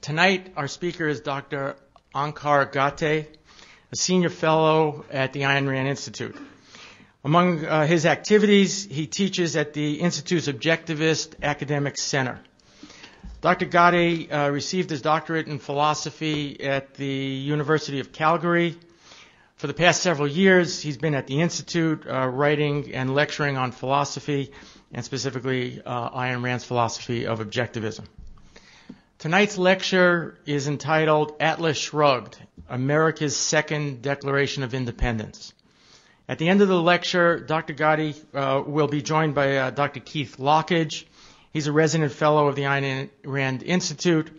Tonight, our speaker is Dr. Ankar Ghate, a senior fellow at the Ayn Rand Institute. Among his activities, he teaches at the Institute's Objectivist Academic Center. Dr. Ghate received his doctorate in philosophy at the University of Calgary. For the past several years, he's been at the Institute writing and lecturing on philosophy, and specifically Ayn Rand's philosophy of objectivism. Tonight's lecture is entitled Atlas Shrugged, America's Second Declaration of Independence. At the end of the lecture, Dr. Ghate will be joined by Dr. Keith Lockridge. He's a resident fellow of the Ayn Rand Institute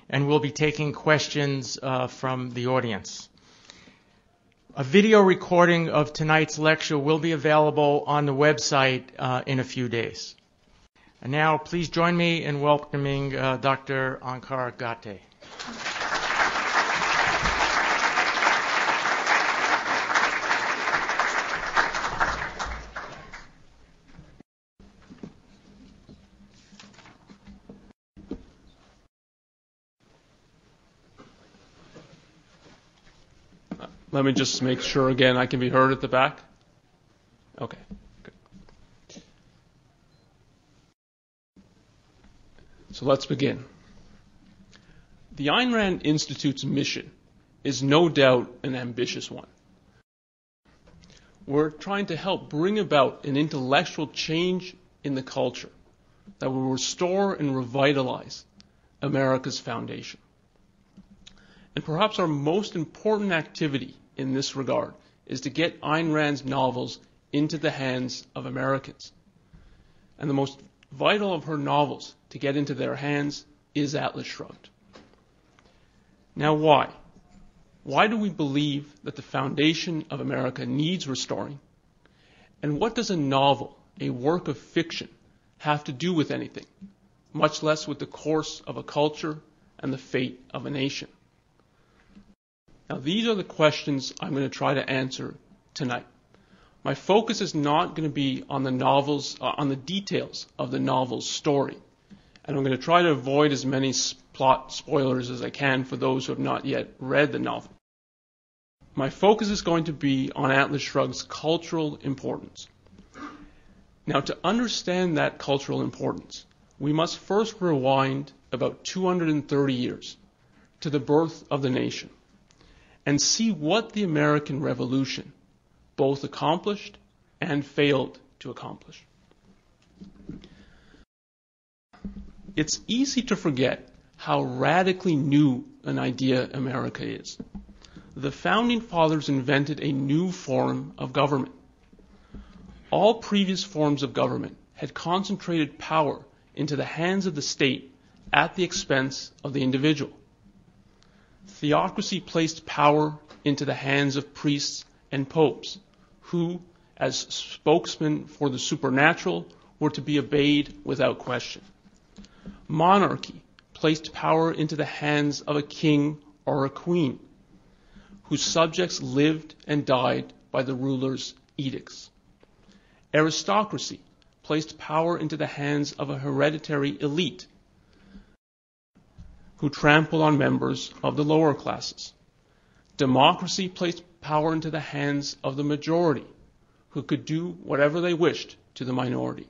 and will be taking questions from the audience. A video recording of tonight's lecture will be available on the website in a few days. And now, please join me in welcoming Dr. Ankar Ghate. Let me just make sure again I can be heard at the back. Okay. So let's begin. The Ayn Rand Institute's mission is no doubt an ambitious one. We're trying to help bring about an intellectual change in the culture that will restore and revitalize America's foundation. And perhaps our most important activity in this regard is to get Ayn Rand's novels into the hands of Americans. And the most vital of her novels to get into their hands is Atlas Shrugged. Now why? Why do we believe that the foundation of America needs restoring? And what does a novel, a work of fiction, have to do with anything, much less with the course of a culture and the fate of a nation? Now these are the questions I'm going to try to answer tonight. My focus is not going to be on the novels, on the details of the novel's story. And I'm going to try to avoid as many plot spoilers as I can for those who have not yet read the novel. My focus is going to be on Atlas Shrugged's cultural importance. Now, to understand that cultural importance, we must first rewind about 230 years to the birth of the nation and see what the American Revolution both accomplished and failed to accomplish. It's easy to forget how radically new an idea America is. The Founding Fathers invented a new form of government. All previous forms of government had concentrated power into the hands of the state at the expense of the individual. Theocracy placed power into the hands of priests and popes, who, as spokesmen for the supernatural, were to be obeyed without question. Monarchy placed power into the hands of a king or a queen, whose subjects lived and died by the ruler's edicts. Aristocracy placed power into the hands of a hereditary elite, who trampled on members of the lower classes. Democracy placed power into the hands of the majority, who could do whatever they wished to the minority.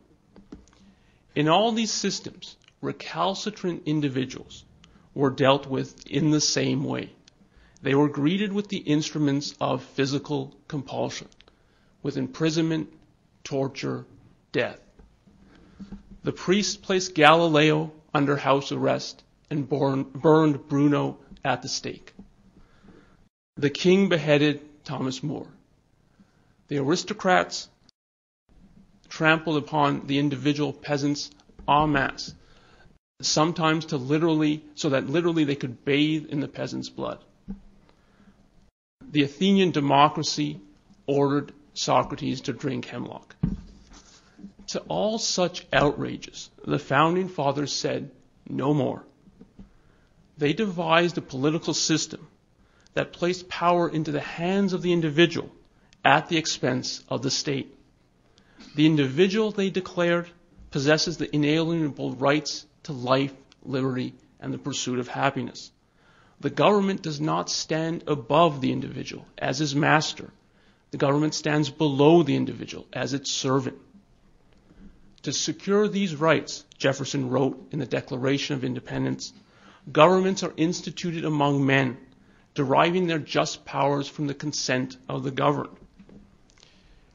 In all these systems, recalcitrant individuals were dealt with in the same way. They were greeted with the instruments of physical compulsion, with imprisonment, torture, death. The priests placed Galileo under house arrest and burned Bruno at the stake. The king beheaded Thomas More. The aristocrats trampled upon the individual peasants en masse, sometimes so that literally they could bathe in the peasants' blood. The Athenian democracy ordered Socrates to drink hemlock. To all such outrages, the Founding Fathers said, no more. They devised a political system that placed power into the hands of the individual at the expense of the state. The individual, they declared, possesses the inalienable rights to life, liberty, and the pursuit of happiness. The government does not stand above the individual as his master. The government stands below the individual as its servant. To secure these rights, Jefferson wrote in the Declaration of Independence, governments are instituted among men, deriving their just powers from the consent of the governed.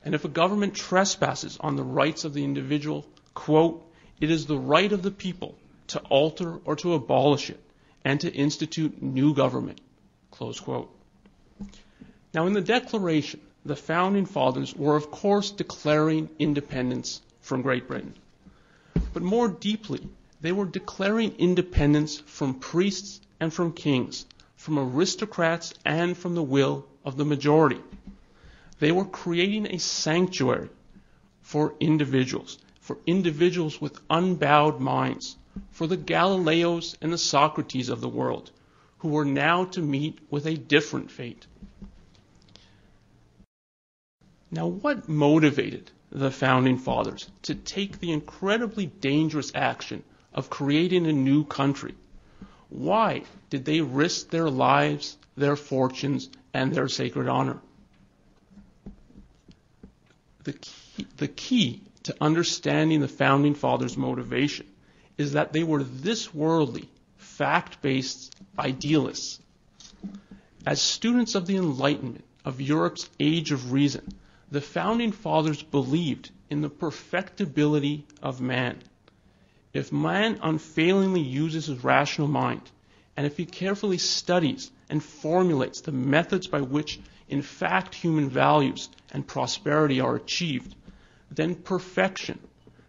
And if a government trespasses on the rights of the individual, quote, it is the right of the people to alter or to abolish it, and to institute new government, close quote. Now in the Declaration, the Founding Fathers were of course declaring independence from Great Britain. But more deeply, they were declaring independence from priests and from kings, from aristocrats and from the will of the majority. They were creating a sanctuary for individuals with unbowed minds, for the Galileos and the Socrates of the world, who were now to meet with a different fate. Now, what motivated the Founding Fathers to take the incredibly dangerous action of creating a new country? Why did they risk their lives, their fortunes, and their sacred honor? The key to understanding the Founding Fathers' motivation is that they were this worldly, fact-based idealists. As students of the Enlightenment, of Europe's Age of Reason, the Founding Fathers believed in the perfectibility of man. If man unfailingly uses his rational mind, and if he carefully studies and formulates the methods by which, in fact, human values and prosperity are achieved, then perfection,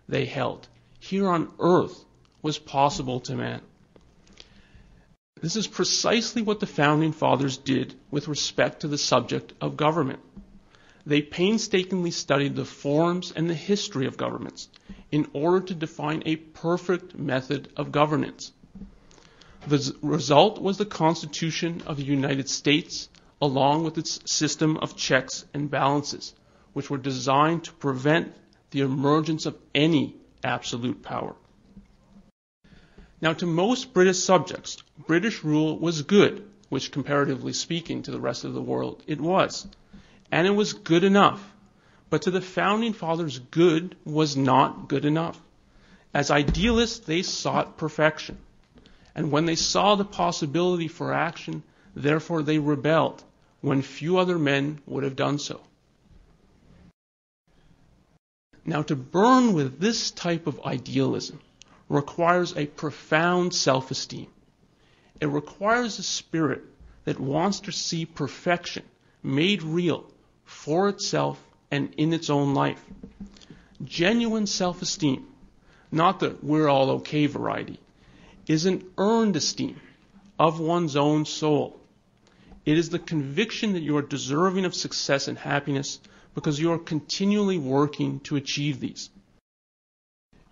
they held, here on earth was possible to man. This is precisely what the Founding Fathers did with respect to the subject of government. They painstakingly studied the forms and the history of governments in order to define a perfect method of governance. The result was the Constitution of the United States, along with its system of checks and balances, which were designed to prevent the emergence of any absolute power. Now, to most British subjects, British rule was good, which comparatively speaking to the rest of the world, it was. And it was good enough. But to the Founding Fathers, good was not good enough. As idealists, they sought perfection. And when they saw the possibility for action, therefore they rebelled, when few other men would have done so. Now, to burn with this type of idealism requires a profound self-esteem. It requires a spirit that wants to see perfection made real for itself and in its own life. Genuine self-esteem, not the we're all okay variety, is an earned esteem of one's own soul. It is the conviction that you are deserving of success and happiness because you are continually working to achieve these.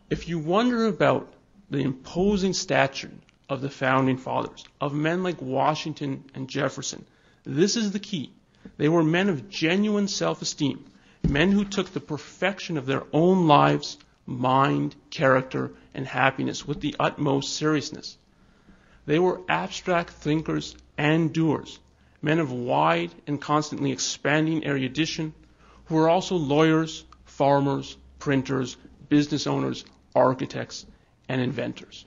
If you wonder about the imposing stature of the Founding Fathers, of men like Washington and Jefferson, this is the key. They were men of genuine self-esteem, men who took the perfection of their own lives, mind, character, and happiness with the utmost seriousness. They were abstract thinkers and doers, men of wide and constantly expanding erudition, who were also lawyers, farmers, printers, business owners, architects, and inventors.